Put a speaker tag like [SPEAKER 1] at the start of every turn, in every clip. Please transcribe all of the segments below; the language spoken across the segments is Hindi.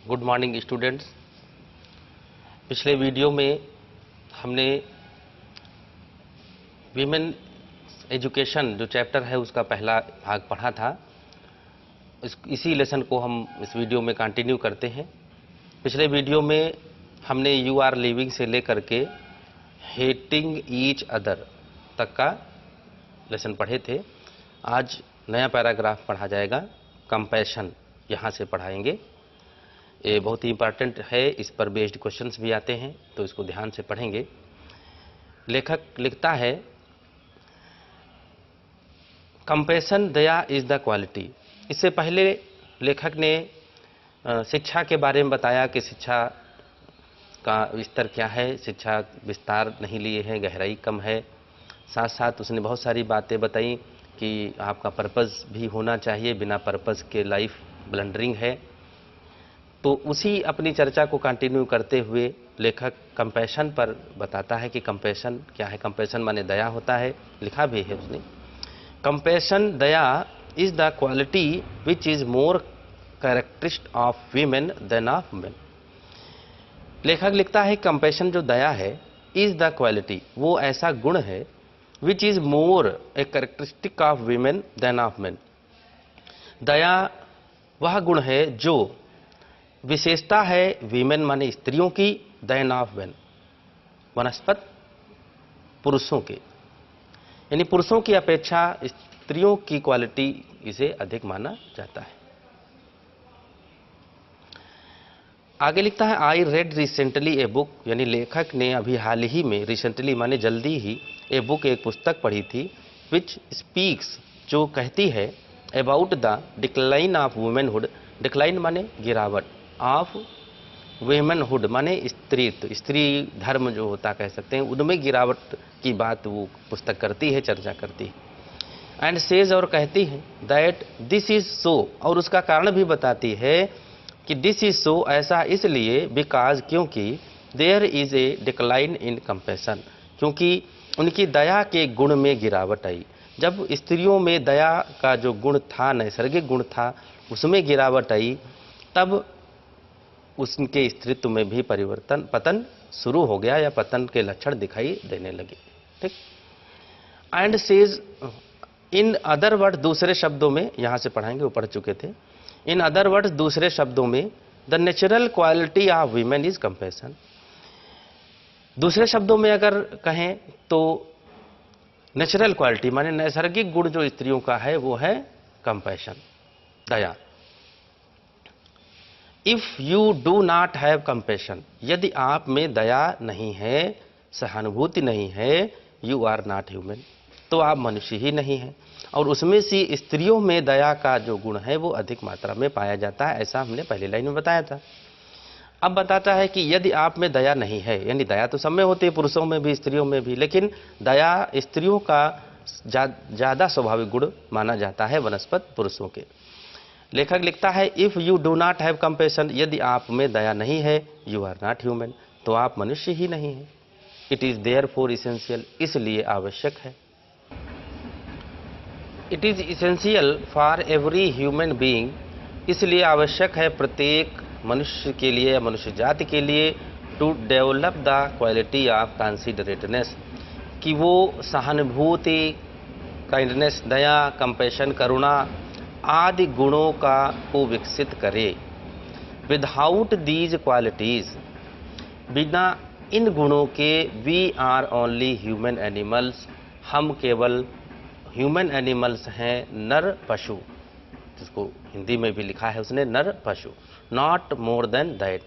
[SPEAKER 1] Good morning students. पिछले वीडियो में हमने वीमेन एजुकेशन जो चैप्टर है उसका पहला भाग पढ़ा था। इसी लेसन को हम इस वीडियो में कंटिन्यू करते हैं। पिछले वीडियो में हमने यू आर लिविंग से लेकर के हेटिंग ईच अदर तक का लेसन पढ़े थे। आज नया पैराग्राफ पढ़ा जाएगा, कंपैशन, यहाँ से पढ़ाएंगे। ये बहुत ही इंपॉर्टेंट है, इस पर बेस्ड क्वेश्चंस भी आते हैं, तो इसको ध्यान से पढ़ेंगे। लेखक लिखता है, कंपैशन दया इज द क्वालिटी। इससे पहले लेखक ने शिक्षा के बारे में बताया कि शिक्षा का स्तर क्या है, शिक्षा विस्तार नहीं लिए हैं, गहराई कम है। साथ साथ उसने बहुत सारी बातें बताई कि आपका पर्पस भी होना चाहिए, बिना पर्पस के लाइफ ब्लंडरिंग है। तो उसी अपनी चर्चा को कंटिन्यू करते हुए लेखक कंपैशन पर बताता है कि कंपैशन क्या है। कंपैशन माने दया होता है, लिखा भी है उसने। कंपैशन दया is the quality which is more characteristic of women than of men. लेखक लिखता है कंपैशन जो दया है, इज द क्वालिटी, वो ऐसा गुण है, which is more a characteristic of women than of men. दया वह गुण है जो विशेषता है वीमेन माने स्त्रियों की, देन ऑफ मेन वनस्पत पुरुषों के, यानी पुरुषों की अपेक्षा स्त्रियों की क्वालिटी इसे अधिक माना जाता है। आगे लिखता है, I read recently a book, यानी लेखक ने अभी हाल ही में, रिसेंटली माने जल्दी ही, ए बुक एक पुस्तक पढ़ी थी, विच स्पीक्स जो कहती है, about the decline of womanhood. Decline माने गिरावट, ऑफ वुमेनहुड माने स्त्रीत्व, स्त्री धर्म जो होता कह सकते हैं, उनमें गिरावट की बात वो पुस्तक करती है, चर्चा करती है। एंड सेज और कहती है, दैट दिस इज सो, और उसका कारण भी बताती है कि दिस इज सो ऐसा इसलिए, बिकॉज क्योंकि, there is a decline in compassion, क्योंकि उनकी दया के गुण में गिरावट आई। जब स्त्रियों में दया का जो गुण था, नैसर्गिक गुण था, उसमें गिरावट आई, तब उनके स्त्रीत्व में भी परिवर्तन, पतन शुरू हो गया, या पतन के लक्षण दिखाई देने लगे। ठीक। And says in other word, दूसरे शब्दों में, यहां से पढ़ाएंगे, वो पढ़ चुके थे। इन अदर वर्ड्स, दूसरे शब्दों में, the natural quality of women is compassion. दूसरे शब्दों में अगर कहें तो नेचुरल क्वालिटी माने नैसर्गिक गुण जो स्त्रियों का है वो है compassion, Daya. If you do not have compassion, यदि आप में दया नहीं है, सहानुभूति नहीं है, यू आर नॉट ह्यूमन, तो आप मनुष्य ही नहीं हैं। और उसमें से स्त्रियों में दया का जो गुण है वो अधिक मात्रा में पाया जाता है, ऐसा हमने पहली लाइन में बताया था। अब बताता है कि यदि आप में दया नहीं है, यानी दया तो सब में होती है, पुरुषों में भी स्त्रियों में भी, लेकिन दया स्त्रियों का ज्यादा स्वाभाविक गुण माना जाता है वनस्पत पुरुषों के। लेखक लिखता है, if you do not have compassion, यदि आप में दया नहीं है, यू आर नॉट ह्यूमन, तो आप मनुष्य ही नहीं हैं। इट इज देयरफॉर इसेंशियल, इसलिए आवश्यक है। It is essential for every human being, इसलिए आवश्यक है प्रत्येक मनुष्य के लिए या मनुष्य जाति के लिए, to develop the quality of considerateness, कि वो सहानुभूति, काइंडनेस, दया, कंपैशन, करुणा आदि गुणों को विकसित करे। विदाउट दीज क्वालिटीज, बिना इन गुणों के, we are only human animals, हम केवल ह्यूमन एनिमल्स हैं, नर पशु, जिसको हिंदी में भी लिखा है उसने, नर पशु, नॉट मोर देन दैट।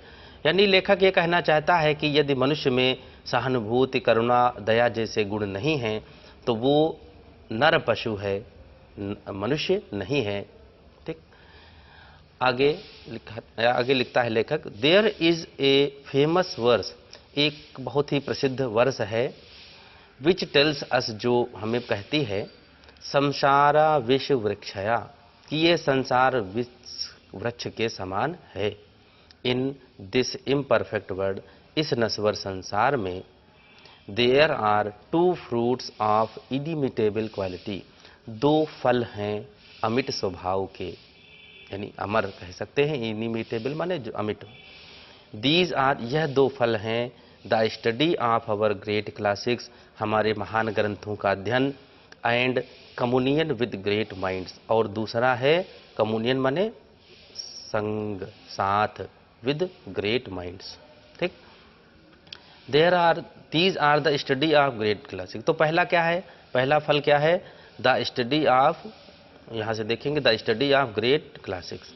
[SPEAKER 1] यानी लेखक ये कहना चाहता है कि यदि मनुष्य में सहानुभूति, करुणा, दया जैसे गुण नहीं हैं, तो वो नर पशु है, मनुष्य नहीं है। ठीक। आगे लिखता है लेखक, there is a famous verse, एक बहुत ही प्रसिद्ध वर्स है, विच टेल्स अस, जो हमें कहती है, संसारा विश्व वृक्षया, कि ये संसार विश्व वृक्ष के समान है। इन दिस इम्परफेक्ट वर्ल्ड, इस नश्वर संसार में, there are two fruits of inimitable quality, दो फल हैं अमिट स्वभाव के, यानी अमर कह सकते हैं, इनिमिटेबल माने जो अमिट। दीज आर, यह दो फल हैं, the study of our great classics, हमारे महान ग्रंथों का अध्ययन, and communion with great minds, और दूसरा है कम्युनियन माने संग, साथ, विद ग्रेट माइंड्स। ठीक, there are, these are the study of great classics. तो पहला क्या है, पहला फल क्या है, द स्टडी ऑफ, यहां से देखेंगे the study of great classics.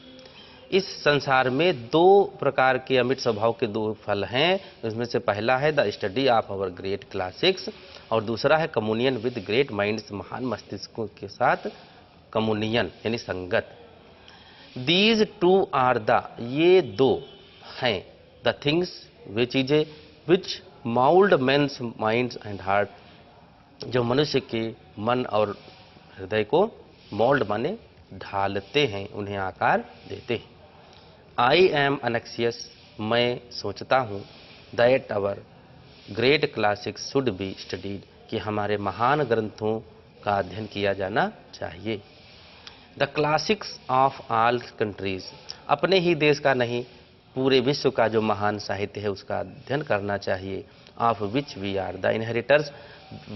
[SPEAKER 1] इस संसार में दो प्रकार के अमिट स्वभाव के दो फल हैं, इसमें से पहला है the study of our great classics और दूसरा है कम्युनियन विद ग्रेट माइंड्स, महान मस्तिष्कों के साथ कम्युनियन यानी संगत। दीज टू आर द, ये दो हैं, द थिंग्स, वे चीजें, which mould men's minds and heart, जो मनुष्य के मन और हृदय को मोल्ड माने ढालते हैं, उन्हें आकार देते हैं। आई एम अनेक्सियस, मैं सोचता हूँ, that our great classics should be studied, कि हमारे महान ग्रंथों का अध्ययन किया जाना चाहिए। The classics of all countries, अपने ही देश का नहीं, पूरे विश्व का जो महान साहित्य है उसका अध्ययन करना चाहिए। Of which we are the inheritors,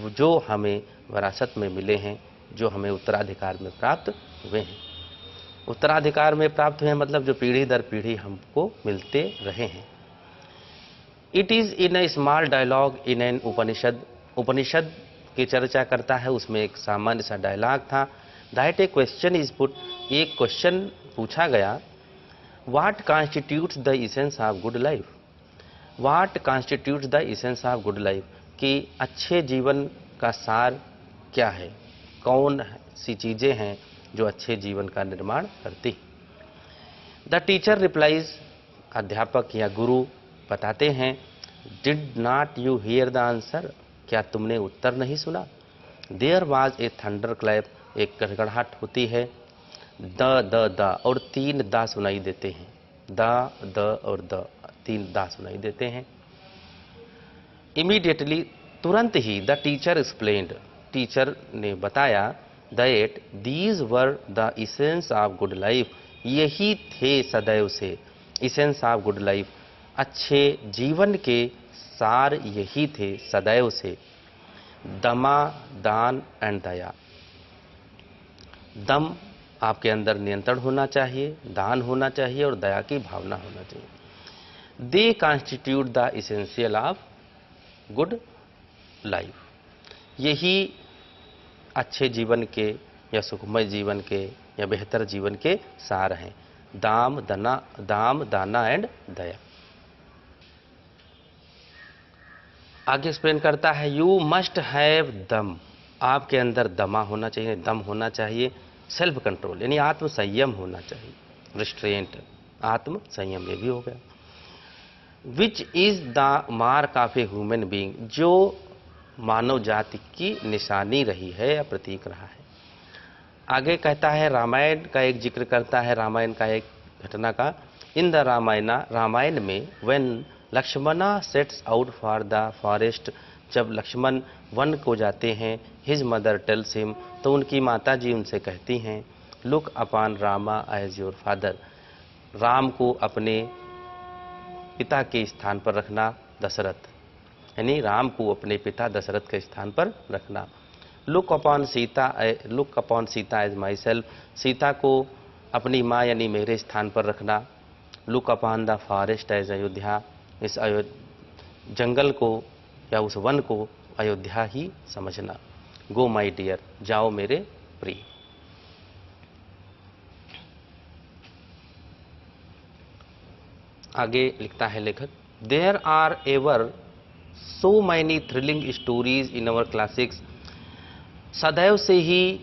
[SPEAKER 1] जो हमें विरासत में मिले हैं, जो हमें उत्तराधिकार में प्राप्त हुए हैं। उत्तराधिकार में प्राप्त हुए हैं मतलब जो पीढ़ी दर पीढ़ी हमको मिलते रहे हैं। It is in a small dialogue in an Upanishad, उपनिषद की चर्चा करता है, उसमें एक सामान्य सा डायलॉग था। That A question is put, एक क्वेश्चन पूछा गया, what constitutes the essence of good life, what constitutes the essence of good life, कि अच्छे जीवन का सार क्या है, कौन सी चीजें हैं जो अच्छे जीवन का निर्माण करती। द टीचर रिप्लाइज, अध्यापक या गुरु बताते हैं, did not you hear the answer, क्या तुमने उत्तर नहीं सुना। There was a thunder clap, एक गड़गड़ाहट होती है। द और तीन द सुनाई देते हैं, द और द, तीन द सुनाई देते हैं। इमीडिएटली, तुरंत ही, द टीचर एक्सप्लेन्ड, टीचर ने बताया, that these were the essence of good life, यही थे सदैव से, इसेंस ऑफ गुड लाइफ, अच्छे जीवन के सार यही थे सदैव से। दमा, दान एंड दया, दम, आपके अंदर नियंत्रण होना चाहिए, दान होना चाहिए और दया की भावना होना चाहिए। They constitute the essential of good life, यही अच्छे जीवन के या सुखमय जीवन के या बेहतर जीवन के सार हैं। दाम, दाना एंड दया। आगे एक्सप्लेन करता है, यू मस्ट हैव दम, आपके अंदर दमा होना चाहिए, दम होना चाहिए। सेल्फ कंट्रोल यानी आत्म संयम होना चाहिए, रिस्ट्रेंट, आत्म संयम, ये भी हो गया। Which is the mark of a human being, जो मानव जाति की निशानी रही है या प्रतीक रहा है। आगे कहता है, रामायण का एक जिक्र करता है, रामायण का एक घटना का। इन द रामायण में when Lakshmana sets out for the forest, जब लक्ष्मण वन को जाते हैं, हिज मदर टेल्स हिम, तो उनकी माता जी उनसे कहती हैं, look upon Rama as your father, Ram को अपने पिता के स्थान पर रखना, दशरथ, यानी राम को अपने पिता दशरथ के स्थान पर रखना। Look upon Sita as myself, Sita को अपनी माँ यानी मेरे स्थान पर रखना। Look upon the forest as Ayodhya, इस जंगल को या उस वन को अयोध्या ही समझना। गो माई डियर, जाओ मेरे प्रिय। आगे लिखता है लेखक, there are ever so many thrilling stories in our classics, सदैव से ही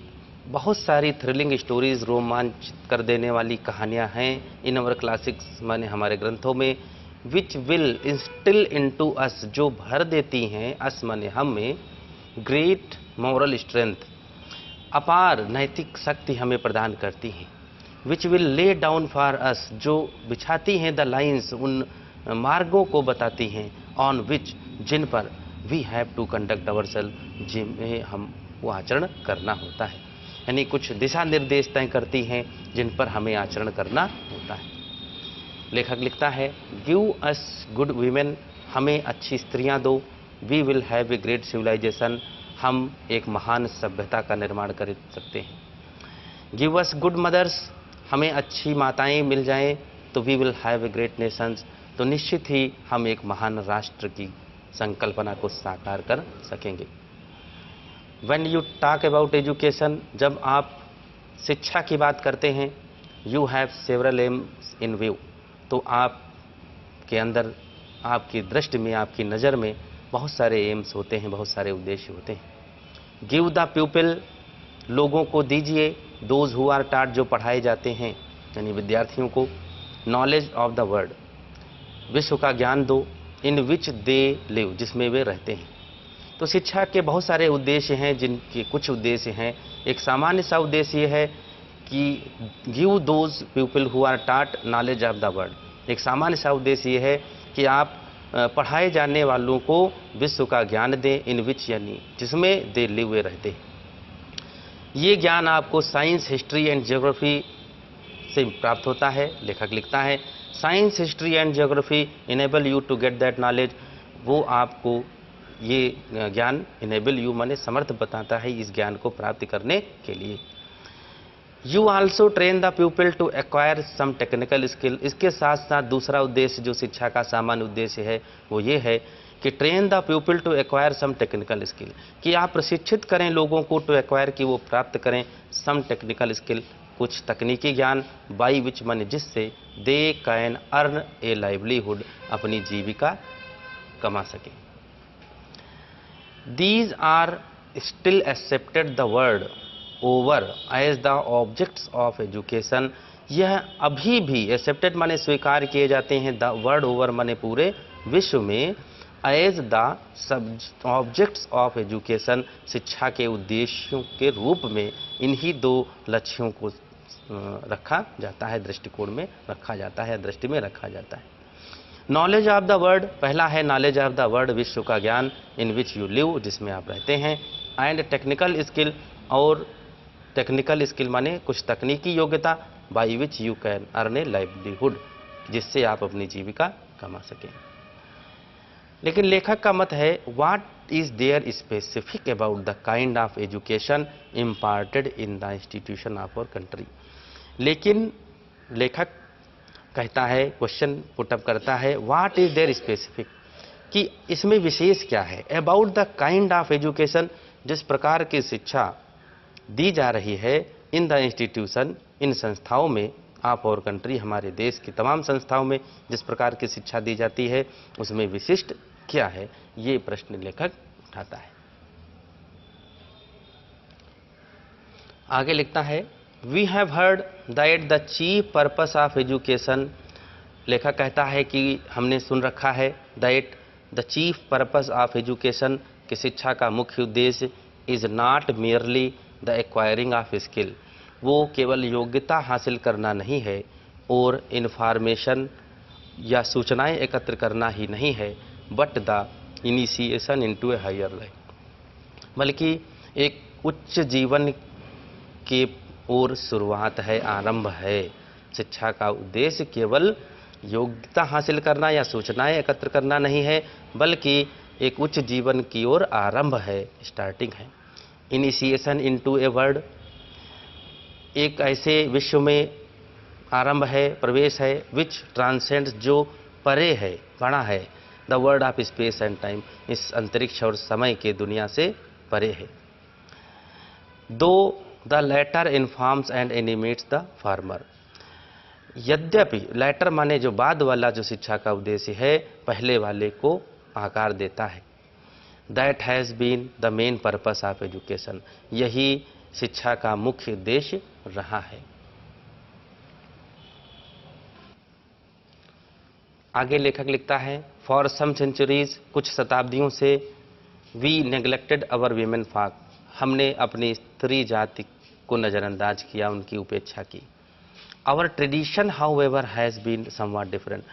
[SPEAKER 1] बहुत सारी थ्रिलिंग स्टोरीज, रोमांचित कर देने वाली कहानियां हैं इन अवर क्लासिक्स माने हमारे ग्रंथों में। विच विल इंस्टिल इनटू अस, जो भर देती हैं, अस माने हम में, ग्रेट मॉरल स्ट्रेंथ, अपार नैतिक शक्ति हमें प्रदान करती हैं। Which will lay down for us, जो बिछाती हैं द लाइन्स, उन मार्गों को बताती हैं, ऑन विच, जिन पर we have to conduct our self, जिनमें हम वो आचरण करना होता है। यानी कुछ दिशा निर्देश तय करती हैं जिन पर हमें आचरण करना होता है। लेखक लिखता है, गिव अस गुड वीमेन, हमें अच्छी स्त्रियां दो, we will have a great civilisation, हम एक महान सभ्यता का निर्माण कर सकते हैं। गिव अस गुड मदर्स, हमें अच्छी माताएं मिल जाएं तो we will have a great nations, तो निश्चित ही हम एक महान राष्ट्र की संकल्पना को साकार कर सकेंगे। When you talk about education, जब आप शिक्षा की बात करते हैं, you have several aims in view, तो आपके अंदर, आपकी दृष्टि में, आपकी नज़र में बहुत सारे एम्स होते हैं, बहुत सारे उद्देश्य होते हैं। गिव द पीपल, लोगों को दीजिए, दोज हु आर टाट, जो पढ़ाए जाते हैं यानी विद्यार्थियों को, नॉलेज ऑफ द वर्ल्ड, विश्व का ज्ञान दो, इन विच दे लिव, जिसमें वे रहते हैं। तो शिक्षा के बहुत सारे उद्देश्य हैं, जिनके कुछ उद्देश्य हैं। एक सामान्य सा उद्देश्य ये है कि give those people who are taught knowledge of the world. एक सामान्य सा उद्देश्य ये है कि आप पढ़ाए जाने वालों को विश्व का ज्ञान दें, इन विच यानी जिसमें दे लिव, वे रहते हैं। ये ज्ञान आपको साइंस, हिस्ट्री एंड ज्योग्राफी से प्राप्त होता है। लेखक लिखता है, science, history and geography enable you to get that knowledge, वो आपको ये ज्ञान, इनेबल यू माने समर्थ बताता है इस ज्ञान को प्राप्त करने के लिए। You also train the people to acquire some technical skill, इसके साथ साथ दूसरा उद्देश्य जो शिक्षा का सामान्य उद्देश्य है वो ये है कि train the people to acquire some technical skill, कि आप प्रशिक्षित करें लोगों को, टू एक्वायर कि वो प्राप्त करें सम टेक्निकल स्किल, कुछ तकनीकी ज्ञान, बाई विच माने जिससे they can earn A livelihood, अपनी जीविका कमा सकें। These are still accepted the world over as the objects of education, यह अभी भी accepted माने स्वीकार किए जाते हैं, the world over माने पूरे विश्व में, as the objects of education, शिक्षा के उद्देश्यों के रूप में इन्हीं दो लक्ष्यों को रखा जाता है, दृष्टिकोण में रखा जाता है, दृष्टि में रखा जाता है। नॉलेज ऑफ द वर्ल्ड, पहला है नॉलेज ऑफ द वर्ल्ड, विश्व का ज्ञान, इन विच यू लिव, जिसमें आप रहते हैं, एंड टेक्निकल स्किल, और टेक्निकल स्किल माने कुछ तकनीकी योग्यता, by which you can earn A livelihood, जिससे आप अपनी जीविका कमा सकें। लेकिन लेखक का मत है, what is there specific about the kind of education imparted in the institution of our country. लेकिन लेखक कहता है, क्वेश्चन पुटअप करता है, व्हाट इज देयर स्पेसिफिक, कि इसमें विशेष क्या है, about the kind of education, जिस प्रकार की शिक्षा दी जा रही है, इन द इंस्टीट्यूशन, इन संस्थाओं में, ऑफ आवर कंट्री, हमारे देश की तमाम संस्थाओं में जिस प्रकार की शिक्षा दी जाती है, उसमें विशिष्ट क्या है, ये प्रश्न लेखक उठाता है। आगे लिखता है, we have heard that the chief purpose of education, लेखक कहता है कि हमने सुन रखा है, that the chief purpose of education, कि शिक्षा का मुख्य उद्देश्य, is not merely the acquiring of skill, वो केवल योग्यता हासिल करना नहीं है और इन्फॉर्मेशन या सूचनाएं एकत्र करना ही नहीं है, but the initiation into a higher life, बल्कि एक उच्च जीवन के और शुरुआत है, आरंभ है। शिक्षा का उद्देश्य केवल योग्यता हासिल करना या सूचनाएं एकत्र करना नहीं है, बल्कि एक उच्च जीवन की ओर आरंभ है, स्टार्टिंग है। इनिशिएशन इनटू ए वर्ल्ड, एक ऐसे विश्व में आरंभ है, प्रवेश है, विच ट्रांसेंड्स, जो परे है, बड़ा है, the world of space and time, इस अंतरिक्ष और समय के दुनिया से परे है। दो the latter informs and animates the former, यद्यपि लेटर माने जो बाद वाला जो शिक्षा का उद्देश्य है, पहले वाले को आकार देता है। That has been the main purpose of education, यही शिक्षा का मुख्य उद्देश्य रहा है। आगे लेखक लिखता है, फॉर सम सेंचुरीज, कुछ शताब्दियों से, we neglected our women folk, हमने अपनी स्त्री जाति को नज़रअंदाज किया, उनकी उपेक्षा की। Our tradition however has been somewhat different,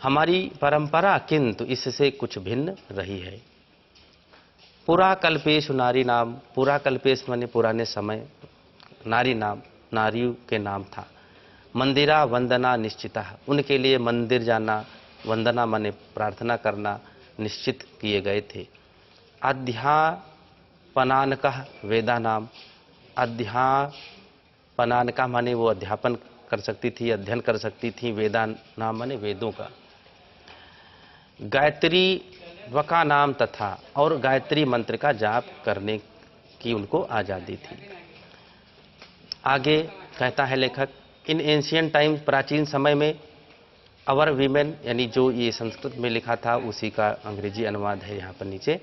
[SPEAKER 1] हमारी परंपरा किंतु इससे कुछ भिन्न रही है। पुरा कल्पेश नारी नाम, पुरा कल्पेश माने पुराने समय, नारी नाम नारियों के नाम था। मंदिरा वंदना निश्चिता, उनके लिए मंदिर जाना, वंदना माने प्रार्थना करना, निश्चित किए गए थे। अध्यापनानकः वेदा नाम, अध्यापनानका माने वो अध्यापन कर सकती थी, अध्ययन कर सकती थी, वेदा नाम माने वेदों का। गायत्री वका नाम तथा, और गायत्री मंत्र का जाप करने की उनको आज़ादी थी। आगे कहता है लेखक, इन एंशियंट टाइम्स, प्राचीन समय में, अवर वीमेन, यानी जो ये संस्कृत में लिखा था उसी का अंग्रेजी अनुवाद है यहाँ पर नीचे।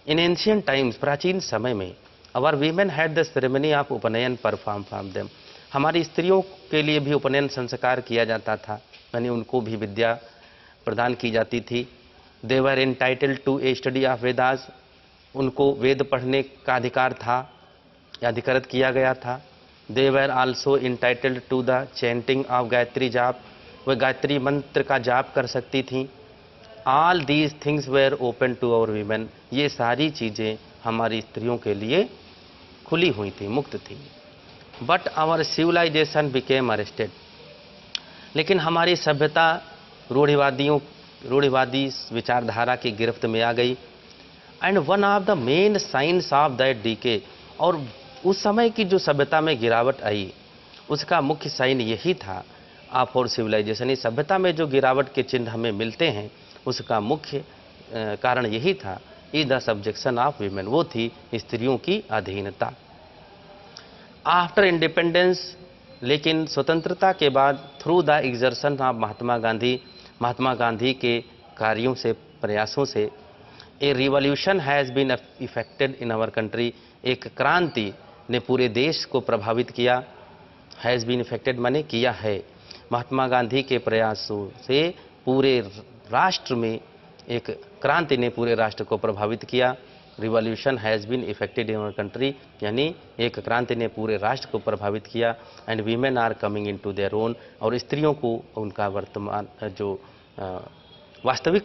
[SPEAKER 1] इन एंशियंट टाइम्स, प्राचीन समय में, our women had the ceremony of upanayana perform from them, हमारी स्त्रियों के लिए भी उपनयन संस्कार किया जाता था, यानी उनको भी विद्या प्रदान की जाती थी। They were entitled to a study of Vedas, उनको वेद पढ़ने का अधिकार था या अधिकृत किया गया था। They were also entitled to the chanting of Gayatri jap, वह गायत्री मंत्र का जाप कर सकती थीं। All these things were open to our women, ये सारी चीज़ें हमारी स्त्रियों के लिए खुली हुई थी, मुक्त थी। But our civilisation became arrested, लेकिन हमारी सभ्यता रूढ़िवादी विचारधारा की गिरफ्त में आ गई। And one of the main signs of that decay, और उस समय की जो सभ्यता में गिरावट आई उसका मुख्य साइन यही था ऑफ और सिविलाइजेशन, इस सभ्यता में जो गिरावट के चिन्ह हमें मिलते हैं उसका मुख्य कारण यही था, is the subjection of women, वो थी स्त्रियों की अधीनता। आफ्टर इंडिपेंडेंस, लेकिन स्वतंत्रता के बाद, through the exertion of Mahatma Gandhi के कार्यों से, प्रयासों से, a revolution has been effected in our country, एक क्रांति ने पूरे देश को प्रभावित किया। हैज़ बीन इफेक्टेड माने किया है, महात्मा गांधी के प्रयासों से पूरे राष्ट्र में एक क्रांति ने पूरे राष्ट्र को प्रभावित किया। Revolution has been effected in our country, यानी एक क्रांति ने पूरे राष्ट्र को प्रभावित किया। And women are coming into their own, और स्त्रियों को उनका वर्तमान जो वास्तविक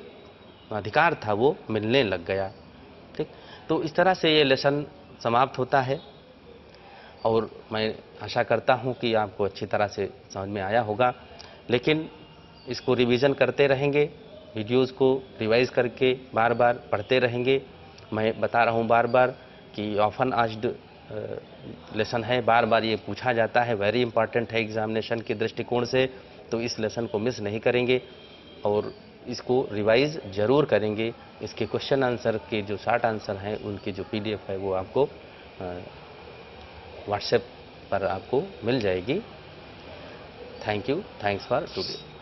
[SPEAKER 1] अधिकार था वो मिलने लग गया। ठीक, तो इस तरह से ये लेसन समाप्त होता है, और मैं आशा करता हूँ कि आपको अच्छी तरह से समझ में आया होगा। लेकिन इसको रिवीजन करते रहेंगे, वीडियोज़ को रिवाइज करके बार बार पढ़ते रहेंगे। मैं बता रहा हूँ बार बार कि ऑफन आस्क्ड लेसन है, बार बार ये पूछा जाता है, वेरी इंपॉर्टेंट है एग्जामिनेशन के दृष्टिकोण से, तो इस लेसन को मिस नहीं करेंगे और इसको रिवाइज जरूर करेंगे। इसके क्वेश्चन आंसर के जो शॉर्ट आंसर हैं उनकी जो PDF है वो आपको व्हाट्सएप पर आपको मिल जाएगी। Thank you, thanks for today.